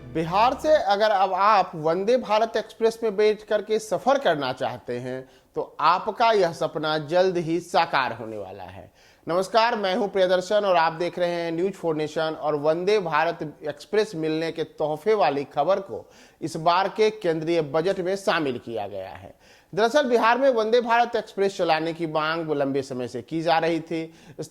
बिहार से अगर अब आप वंदे भारत एक्सप्रेस में बैठ करके सफर करना चाहते हैं तो आपका यह सपना जल्द ही साकार होने वाला है। नमस्कार, मैं हूं प्रियदर्शन और आप देख रहे हैं न्यूज फॉर नेशन। और वंदे भारत एक्सप्रेस मिलने के तोहफे वाली खबर को इस बार के केंद्रीय बजट में शामिल किया गया है। दरअसल बिहार में वंदे भारत एक्सप्रेस चलाने की मांग लंबे समय से की जा रही थी।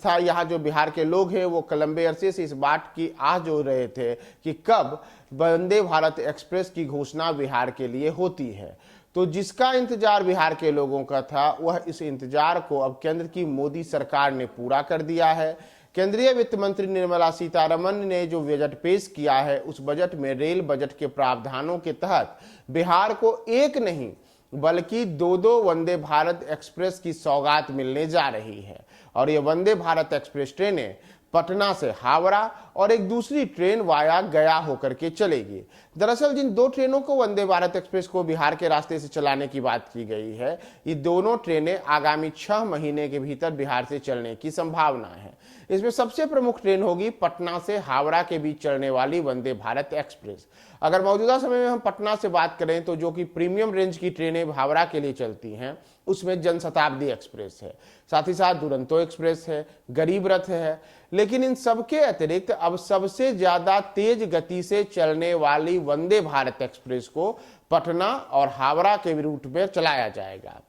यहाँ जो बिहार के लोग हैं वो लंबे अरसे से इस बात की आह जो रहे थे कि कब वंदे भारत एक्सप्रेस की घोषणा बिहार के लिए होती है। तो जिसका इंतजार बिहार के लोगों का था, वह इस इंतजार को अब केंद्र की मोदी सरकार ने पूरा कर दिया है। केंद्रीय वित्त मंत्री निर्मला सीतारमण ने जो बजट पेश किया है, उस बजट में रेल बजट के प्रावधानों के तहत बिहार को एक नहीं बल्कि दो वंदे भारत एक्सप्रेस की सौगात मिलने जा रही है। और ये वंदे भारत एक्सप्रेस ट्रेनें पटना से हावड़ा और एक दूसरी ट्रेन वाया गया होकर के चलेगी। दरअसल जिन दो ट्रेनों को वंदे भारत एक्सप्रेस को बिहार के रास्ते से चलाने की बात की गई है, ये दोनों ट्रेनें आगामी 6 महीने के भीतर बिहार से चलने की संभावना है। इसमें सबसे प्रमुख ट्रेन होगी पटना से हावड़ा के बीच चलने वाली वंदे भारत एक्सप्रेस। अगर मौजूदा समय में हम पटना से बात करें तो जो कि प्रीमियम रेंज की ट्रेनें हावड़ा के लिए चलती हैं, उसमें जनशताब्दी एक्सप्रेस है, साथ ही साथ दुरंतो एक्सप्रेस है, गरीब रथ है। लेकिन इन सबके अतिरिक्त अब सबसे ज्यादा तेज गति से चलने वाली वंदे भारत एक्सप्रेस को पटना और हावड़ा के रूट में चलाया जाएगा।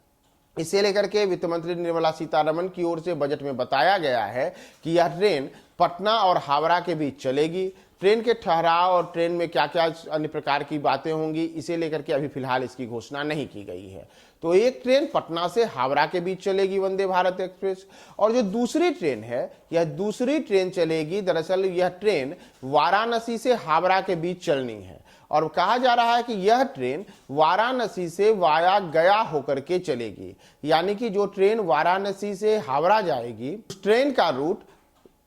इसे लेकर के वित्त मंत्री निर्मला सीतारमण की ओर से बजट में बताया गया है कि यह ट्रेन पटना और हावड़ा के बीच चलेगी। ट्रेन के ठहराव और ट्रेन में क्या क्या अन्य प्रकार की बातें होंगी, इसे लेकर के अभी फिलहाल इसकी घोषणा नहीं की गई है। तो एक ट्रेन पटना से हावड़ा के बीच चलेगी वंदे भारत एक्सप्रेस, और जो दूसरी ट्रेन है, यह दूसरी ट्रेन चलेगी। दरअसल यह ट्रेन वाराणसी से हावड़ा के बीच चलनी है और कहा जा रहा है कि यह ट्रेन वाराणसी से वाया गया होकर के चलेगी। यानी कि जो ट्रेन वाराणसी से हावड़ा जाएगी, उस ट्रेन का रूट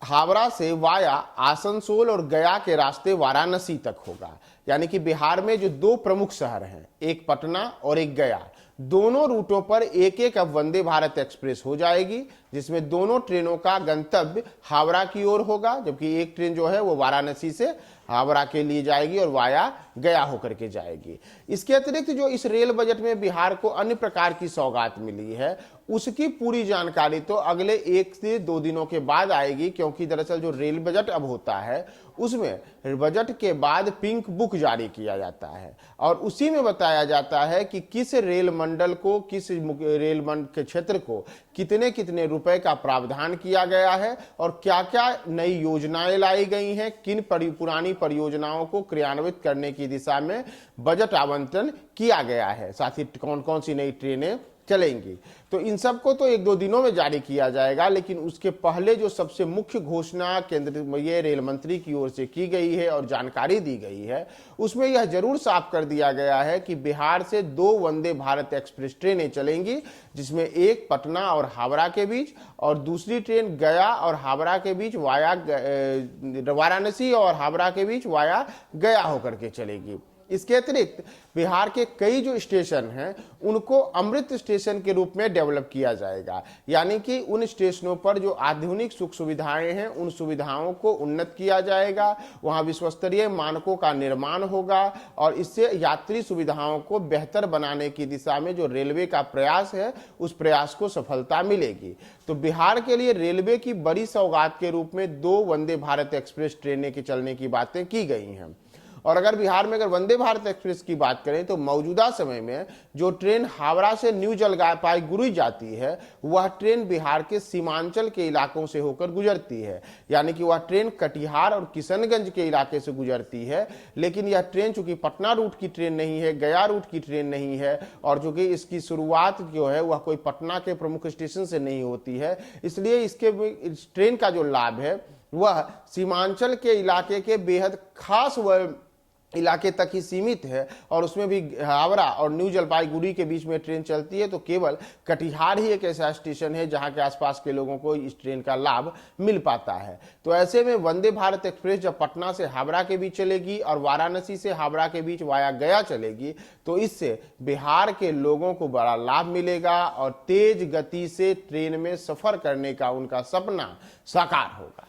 हावड़ा से वाया आसनसोल और गया के रास्ते वाराणसी तक होगा। यानी कि बिहार में जो दो प्रमुख शहर हैं, एक पटना और एक गया, दोनों रूटों पर एक एक अब वंदे भारत एक्सप्रेस हो जाएगी, जिसमें दोनों ट्रेनों का गंतव्य हावड़ा की ओर होगा, जबकि एक ट्रेन जो है वो वाराणसी से हावड़ा के लिए जाएगी और वाया गया होकर के जाएगी। इसके अतिरिक्त जो इस रेल बजट में बिहार को अन्य प्रकार की सौगात मिली है, उसकी पूरी जानकारी तो अगले 1 से 2 दिनों के बाद आएगी, क्योंकि दरअसल जो रेल बजट अब होता है उसमें बजट के बाद पिंक बुक जारी किया जाता है और उसी में बताया जाता है कि किस रेल मंडल को, किस रेल मंडल के क्षेत्र को कितने कितने रुपए का प्रावधान किया गया है और क्या क्या नई योजनाएं लाई गई हैं, किन पुरानी परियोजनाओं को क्रियान्वित करने की दिशा में बजट आवंटन किया गया है, साथ ही कौन कौन सी नई ट्रेनें चलेंगी। तो इन सबको तो 1-2 दिनों में जारी किया जाएगा, लेकिन उसके पहले जो सबसे मुख्य घोषणा केंद्रीय रेल मंत्री की ओर से की गई है और जानकारी दी गई है, उसमें यह जरूर साफ कर दिया गया है कि बिहार से 2 वंदे भारत एक्सप्रेस ट्रेनें चलेंगी, जिसमें एक पटना और हावड़ा के बीच और दूसरी ट्रेन गया और हावड़ा के बीच वाया वाराणसी और हावड़ा के बीच वाया गया होकर के चलेगी। इसके अतिरिक्त बिहार के कई जो स्टेशन हैं उनको अमृत स्टेशन के रूप में डेवलप किया जाएगा। यानी कि उन स्टेशनों पर जो आधुनिक सुख सुविधाएं हैं, उन सुविधाओं को उन्नत किया जाएगा, वहां विश्वस्तरीय मानकों का निर्माण होगा और इससे यात्री सुविधाओं को बेहतर बनाने की दिशा में जो रेलवे का प्रयास है, उस प्रयास को सफलता मिलेगी। तो बिहार के लिए रेलवे की बड़ी सौगात के रूप में 2 वंदे भारत एक्सप्रेस ट्रेनें के चलने की बातें की गई हैं। और अगर बिहार में वंदे भारत एक्सप्रेस की बात करें तो मौजूदा समय में जो ट्रेन हावड़ा से न्यू जलपाईगुड़ी जाती है, वह ट्रेन बिहार के सीमांचल के इलाकों से होकर गुजरती है। यानी कि वह ट्रेन कटिहार और किशनगंज के इलाके से गुजरती है। लेकिन यह ट्रेन चूंकि पटना रूट की ट्रेन नहीं है, गया रूट की ट्रेन नहीं है और चूंकि इसकी शुरुआत जो है वह कोई पटना के प्रमुख स्टेशन से नहीं होती है, इसलिए इस ट्रेन का जो लाभ है वह सीमांचल के इलाके के बेहद खास वह इलाके तक ही सीमित है। और उसमें भी हावड़ा और न्यू जलपाईगुड़ी के बीच में ट्रेन चलती है, तो केवल कटिहार ही एक ऐसा स्टेशन है जहां के आसपास के लोगों को इस ट्रेन का लाभ मिल पाता है। तो ऐसे में वंदे भारत एक्सप्रेस जब पटना से हावड़ा के बीच चलेगी और वाराणसी से हावड़ा के बीच वाया गया चलेगी, तो इससे बिहार के लोगों को बड़ा लाभ मिलेगा और तेज गति से ट्रेन में सफर करने का उनका सपना साकार होगा।